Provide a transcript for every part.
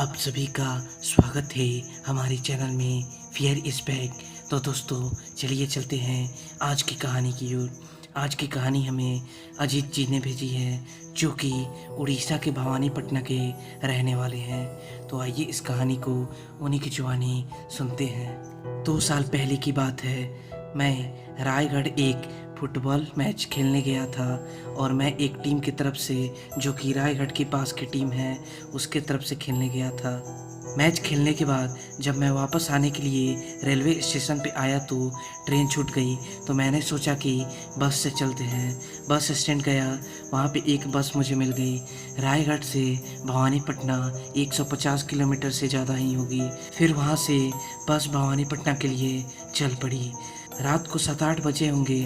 आप सभी का स्वागत है हमारे चैनल में फियर इज बैक। तो दोस्तों चलिए चलते हैं आज की कहानी की ओर। आज की कहानी हमें अजीत जी ने भेजी है, जो कि उड़ीसा के भवानीपटना के रहने वाले हैं। तो आइए इस कहानी को उन्हीं की जुबानी सुनते हैं। 2 साल पहले की बात है। मैं रायगढ़ एक फुटबॉल मैच खेलने गया था और मैं एक टीम की तरफ से, जो कि रायगढ़ के पास की टीम है, उसके तरफ से खेलने गया था। मैच खेलने के बाद जब मैं वापस आने के लिए रेलवे स्टेशन पे आया तो ट्रेन छूट गई। तो मैंने सोचा कि बस से चलते हैं। बस स्टैंड गया, वहाँ पे एक बस मुझे मिल गई। रायगढ़ से भवानीपटना 150 किलोमीटर से ज़्यादा ही होगी। फिर वहाँ से बस भवानीपटना के लिए चल पड़ी। रात को 7-8 बजे होंगे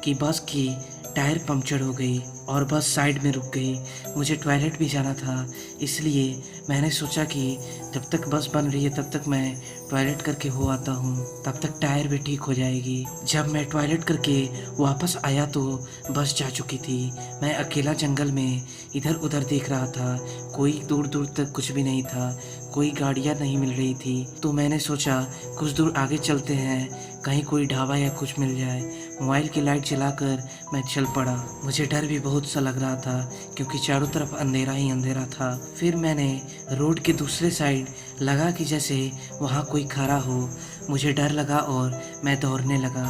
कि बस की टायर पंक्चर हो गई और बस साइड में रुक गई। मुझे टॉयलेट भी जाना था, इसलिए मैंने सोचा कि जब तक बस बन रही है तब तक मैं टॉयलेट करके हो आता हूँ, तब तक टायर भी ठीक हो जाएगी। जब मैं टॉयलेट करके वापस आया तो बस जा चुकी थी। मैं अकेला जंगल में इधर उधर देख रहा था। कोई दूर दूर तक कुछ भी नहीं था, कोई गाड़ियाँ नहीं मिल रही थी। तो मैंने सोचा कुछ दूर आगे चलते हैं, कहीं कोई ढाबा या कुछ मिल जाए। मोबाइल की लाइट जलाकर मैं चल पड़ा। मुझे डर भी बहुत सा लग रहा था क्योंकि चारों तरफ अंधेरा ही अंधेरा था। फिर मैंने रोड के दूसरे साइड लगा कि जैसे वहाँ कोई खड़ा हो। मुझे डर लगा और मैं दौड़ने लगा।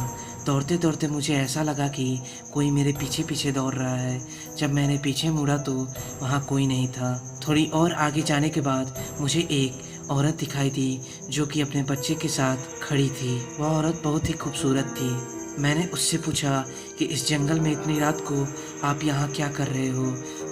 दौड़ते दौड़ते मुझे ऐसा लगा कि कोई मेरे पीछे पीछे दौड़ रहा है। जब मैंने पीछे मुड़ा तो वहाँ कोई नहीं था। थोड़ी और आगे जाने के बाद मुझे एक औरत दिखाई दी, जो कि अपने बच्चे के साथ खड़ी थी। वह औरत बहुत ही खूबसूरत थी। मैंने उससे पूछा कि इस जंगल में इतनी रात को आप यहाँ क्या कर रहे हो।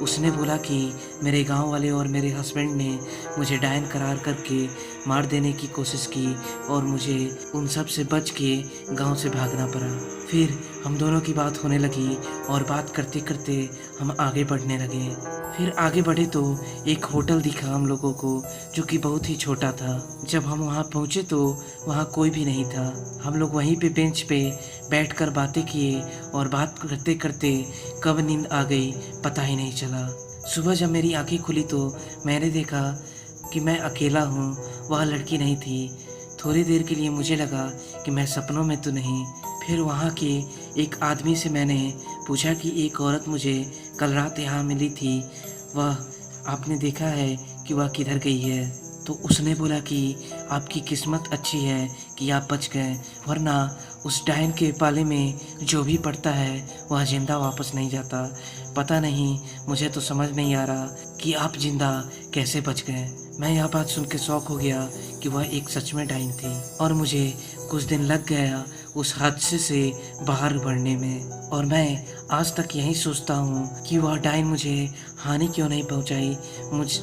उसने बोला कि मेरे गांव वाले और मेरे हस्बैंड ने मुझे डायन करार करके मार देने की कोशिश की और मुझे उन सब से बच के गांव से भागना पड़ा। फिर हम दोनों की बात होने लगी और बात करते करते हम आगे बढ़ने लगे। फिर आगे बढ़े तो एक होटल दिखा हम लोगों को, जो कि बहुत ही छोटा था। जब हम वहाँ पहुँचे तो वहाँ कोई भी नहीं था। हम लोग वहीं पे बेंच पे बैठकर बातें किए और बात करते करते कब नींद आ गई पता ही नहीं चला। सुबह जब मेरी आंखें खुली तो मैंने देखा कि मैं अकेला हूँ, वह लड़की नहीं थी। थोड़ी देर के लिए मुझे लगा कि मैं सपनों में तो नहीं। फिर वहाँ के एक आदमी से मैंने पूछा कि एक औरत मुझे कल रात यहाँ मिली थी, वह आपने देखा है कि वह किधर गई है? तो उसने बोला कि आपकी किस्मत अच्छी है कि आप बच गए, वरना उस डायन के पाले में जो भी पड़ता है वह जिंदा वापस नहीं जाता। पता नहीं, मुझे तो समझ नहीं आ रहा कि आप जिंदा कैसे बच गए। मैं यह बात सुन के शौक हो गया कि वह एक सच में डायन थी और मुझे कुछ दिन लग गया उस हादसे से बाहर बढ़ने में। और मैं आज तक यही सोचता हूँ कि वह डायन मुझे हानि क्यों नहीं पहुँचाई,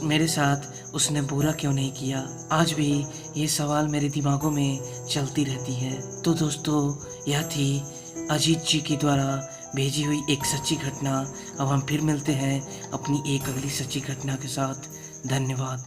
मेरे साथ उसने बुरा क्यों नहीं किया। आज भी ये सवाल मेरे दिमागों में चलती रहती है। तो दोस्तों, यह थी अजीत जी के द्वारा भेजी हुई एक सच्ची घटना। अब हम फिर मिलते हैं अपनी एक अगली सच्ची घटना के साथ। धन्यवाद।